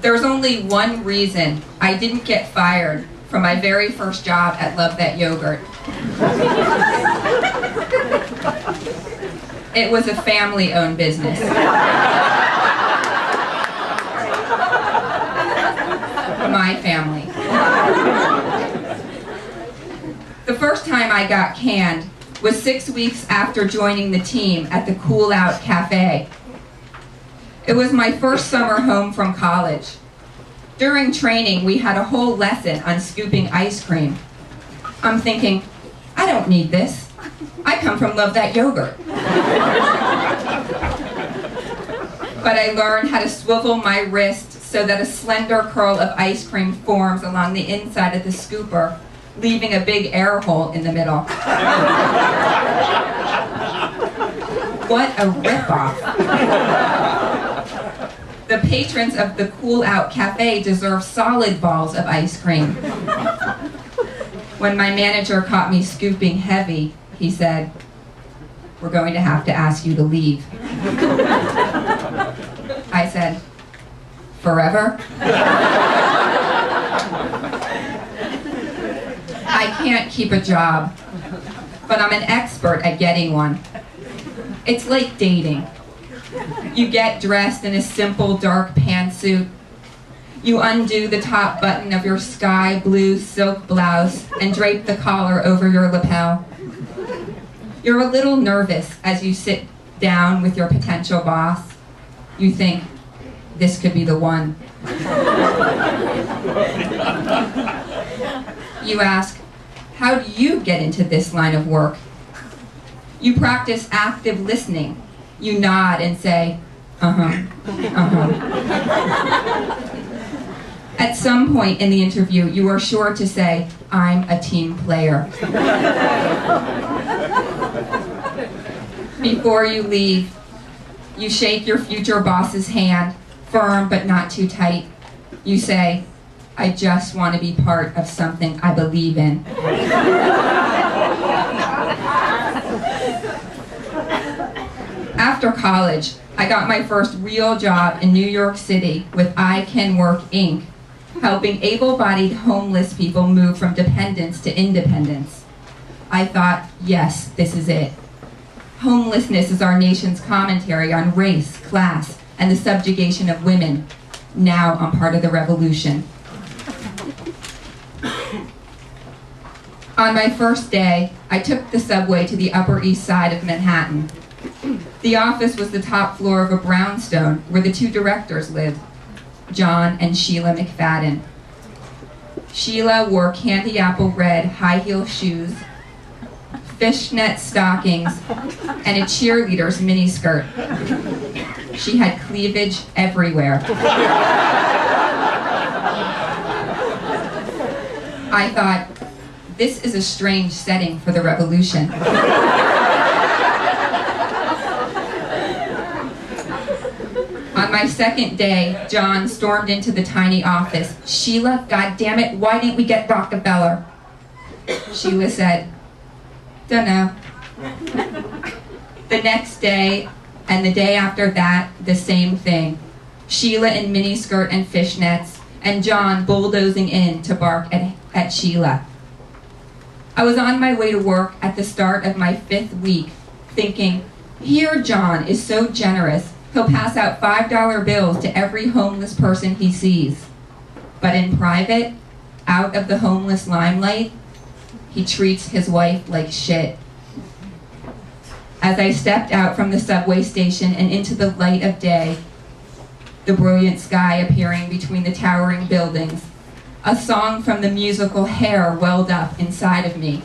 There's only one reason I didn't get fired from my very first job at Love That Yogurt. It was a family-owned business. My family. The first time I got canned was 6 weeks after joining the team at the Cool Out Cafe. It was my first summer home from college. During training, we had a whole lesson on scooping ice cream. I'm thinking, I don't need this. I come from Love That Yogurt. But I learned how to swivel my wrist so that a slender curl of ice cream forms along the inside of the scooper, leaving a big air hole in the middle. What a ripoff. The patrons of the Cool Out Cafe deserve solid balls of ice cream. When my manager caught me scooping heavy, he said, "We're going to have to ask you to leave." I said, "Forever?" I can't keep a job, but I'm an expert at getting one. It's like dating. You get dressed in a simple dark pantsuit. You undo the top button of your sky blue silk blouse and drape the collar over your lapel. You're a little nervous as you sit down with your potential boss. You think, this could be the one. You ask, how do you get into this line of work? You practice active listening. You nod and say, At some point in the interview, you are sure to say, I'm a team player. Before you leave, you shake your future boss's hand, firm but not too tight. You say, I just want to be part of something I believe in. After college, I got my first real job in New York City with I Can Work, Inc., helping able-bodied homeless people move from dependence to independence. I thought, yes, this is it. Homelessness is our nation's commentary on race, class, and the subjugation of women. Now I'm part of the revolution. On my first day, I took the subway to the Upper East Side of Manhattan. The office was the top floor of a brownstone where the two directors lived, John and Sheila McFadden. Sheila wore candy apple red high-heel shoes, fishnet stockings, and a cheerleader's miniskirt. She had cleavage everywhere. I thought, this is a strange setting for the revolution. On my second day, John stormed into the tiny office. Sheila, goddammit, why didn't we get Rockefeller? Sheila said, dunno. The next day, and the day after that, the same thing. Sheila in miniskirt and fishnets, and John bulldozing in to bark at Sheila. I was on my way to work at the start of my 5th week, thinking, here John is so generous, he'll pass out $5 bills to every homeless person he sees. But in private, out of the homeless limelight, he treats his wife like shit. As I stepped out from the subway station and into the light of day, the brilliant sky appearing between the towering buildings, a song from the musical Hair welled up inside of me.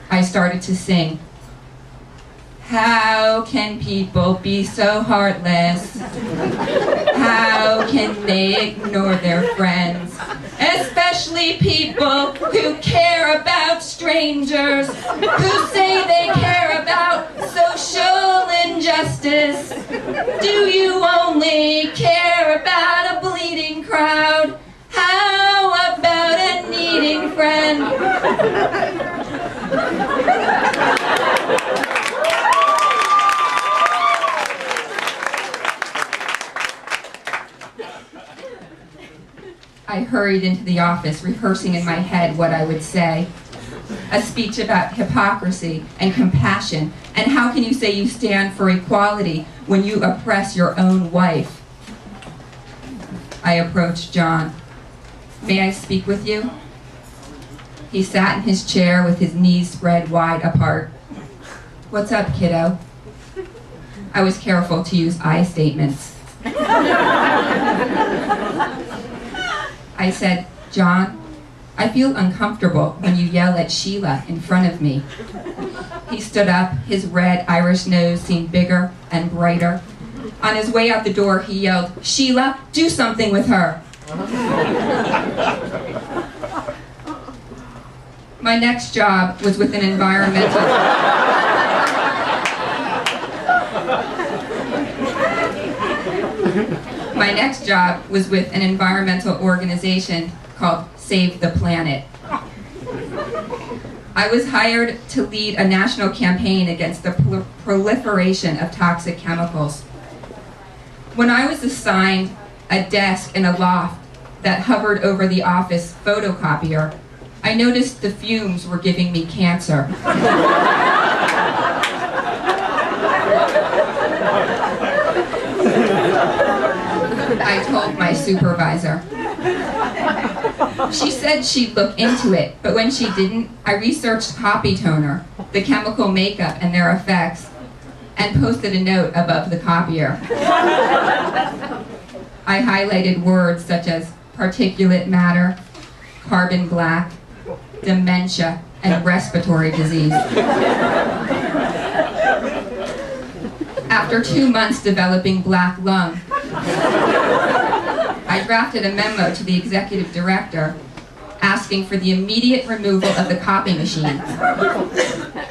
I started to sing. How can people be so heartless? How can they ignore their friends? Especially people who care about strangers, who say they care about social injustice. Do you only care about a bleeding crowd? How about a needing friend? I hurried into the office, rehearsing in my head what I would say. A speech about hypocrisy and compassion, and how can you say you stand for equality when you oppress your own wife? I approached John. May I speak with you? He sat in his chair with his knees spread wide apart. What's up, kiddo? I was careful to use I statements. I said, John, I feel uncomfortable when you yell at Sheila in front of me. He stood up, his red Irish nose seemed bigger and brighter. On his way out the door, he yelled, Sheila, do something with her. My next job was with an environmental... My next job was with an environmental organization called Save the Planet. I was hired to lead a national campaign against the proliferation of toxic chemicals. When I was assigned a desk in a loft that hovered over the office photocopier, I noticed the fumes were giving me cancer. I told my supervisor. She said she'd look into it, but when she didn't, I researched copy toner, the chemical makeup and their effects, and posted a note above the copier. I highlighted words such as particulate matter, carbon black, dementia, and respiratory disease. After 2 months developing black lung, I drafted a memo to the executive director asking for the immediate removal of the copy machine.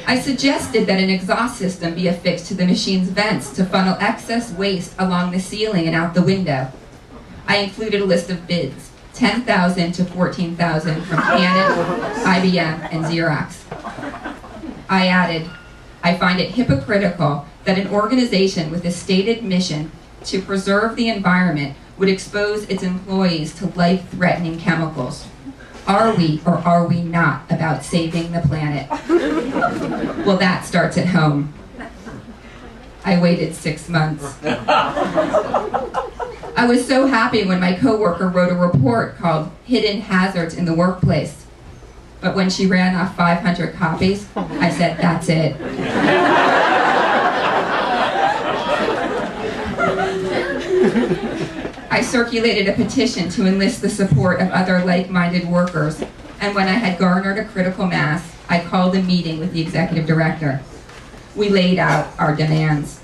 I suggested that an exhaust system be affixed to the machine's vents to funnel excess waste along the ceiling and out the window. I included a list of bids, 10,000 to 14,000 from Canon, IBM, and Xerox. I added, I find it hypocritical that an organization with a stated mission to preserve the environment would expose its employees to life-threatening chemicals. Are we or are we not about saving the planet? Well, that starts at home. I waited 6 months. I was so happy when my coworker wrote a report called Hidden Hazards in the Workplace. But when she ran off 500 copies, I said, that's it. I circulated a petition to enlist the support of other like-minded workers, and when I had garnered a critical mass, I called a meeting with the executive director. We laid out our demands: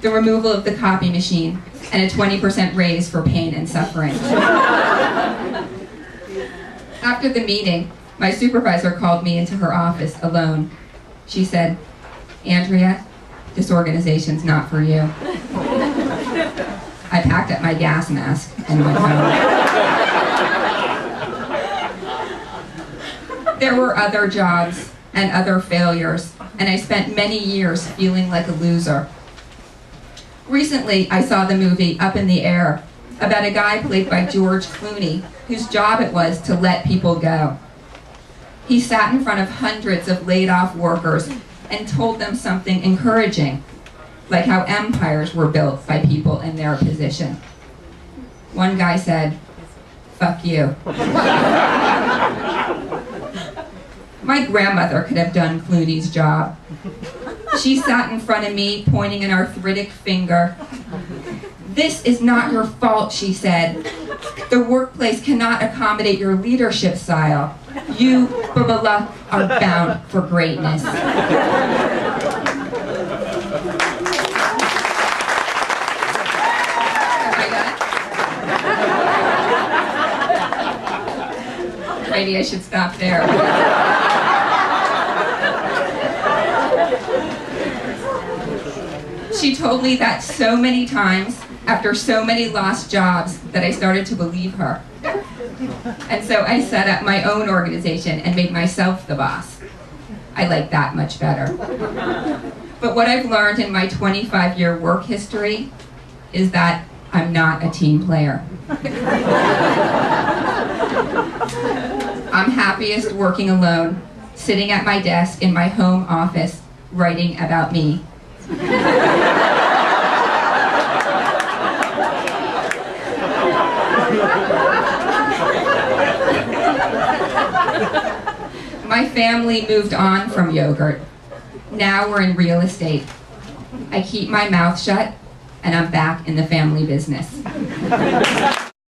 the removal of the copy machine and a 20% raise for pain and suffering. After the meeting, my supervisor called me into her office alone. She said, Andrea, this organization's not for you. I packed up my gas mask and went home. There were other jobs and other failures, and I spent many years feeling like a loser. Recently, I saw the movie Up in the Air about a guy played by George Clooney whose job it was to let people go. He sat in front of hundreds of laid-off workers and told them something encouraging, like how empires were built by people in their position. One guy said, "Fuck you." My grandmother could have done Clooney's job. She sat in front of me, pointing an arthritic finger. "This is not your fault," she said. "The workplace cannot accommodate your leadership style. You, blah, blah, blah, are bound for greatness." Maybe I should stop there. She told me that so many times, after so many lost jobs, that I started to believe her. And so I set up my own organization and made myself the boss. I like that much better. But what I've learned in my 25-year work history is that I'm not a team player. I'm happiest working alone, sitting at my desk in my home office, writing about me. My family moved on from yogurt. Now we're in real estate. I keep my mouth shut, and I'm back in the family business.